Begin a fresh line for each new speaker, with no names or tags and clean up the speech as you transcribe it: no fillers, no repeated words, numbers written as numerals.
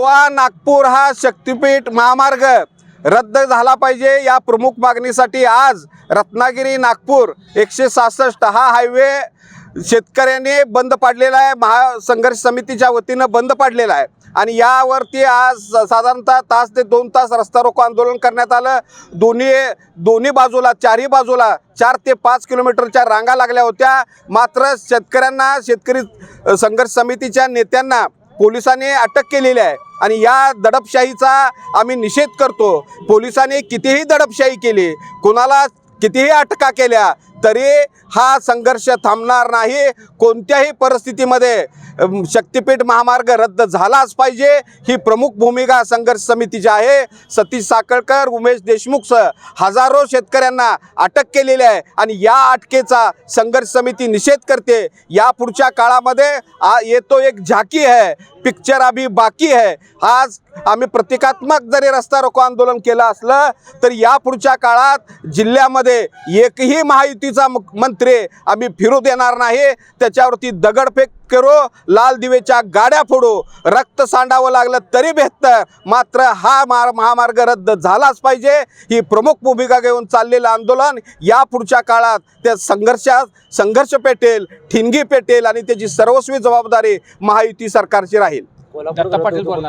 गोवा नागपूर हा शक्तीपीठ महामार्ग रद्द झाला पाहिजे या प्रमुख मागणीसाठी आज रत्नागिरी नागपूर 166 हा हायवे शेतकऱ्यांनी बंद पाडलेला आहे। महासंघर्ष समितीच्या वतीनं बंद पाडलेला आहे आणि यावरती आज साधारणतः तास ते 2 तास रस्ता रोको आंदोलन करण्यात आलं। दोन्ही बाजूला चारही बाजूला 4 ते 5 किलोमीटरच्या रांगा लागल्या होत्या। मात्र शेतकऱ्यांना शेतकरी संघर्ष समितीच्या नेत्यांना पोलिसांनी अटक केलेली आहे आणि या दडपशाहीचा आम्ही निषेध करतो। पोलिसांनी कितीही दडपशाही केली, कोणाला कितीही अटका केल्या तरी हा संघर्ष थांबणार नाही। कोणत्याही परिस्थितीमध्ये शक्तीपीठ महामार्ग रद्द झालाच पाहिजे ही प्रमुख भूमिका संघर्ष समितीची आहे। सतीश साखळकर, उमेश देशमुखसह हजारो शेतकऱ्यांना अटक केलेली आहे आणि या अटकेचा संघर्ष समिती निषेध करते। या पुढच्या काळामध्ये ये तो एक झाकी है, पिक्चर अभी बाकी है। आज आम्ही प्रतिकात्मक जरी रस्ता रोको आंदोलन केलं असलं तर या पुढच्या काळात जिल्ह्यामध्ये एकही महायुतीचा मंत्री आम्ही फिरू देणार नाही। त्याच्यावरती दगडफेक करू, लाल दिवेच्या गाड्या फोडू, रक्त सांडावं लागलं तरी बेहतर, मात्र हा महामार्ग रद्द झालाच पाहिजे ही प्रमुख भूमिका घेऊन चाललेलं आंदोलन या पुढच्या काळात त्या संघर्ष पेटेल, ठिणगी पेटेल आणि त्याची सर्वस्वी जबाबदारी महायुती सरकारची राहील।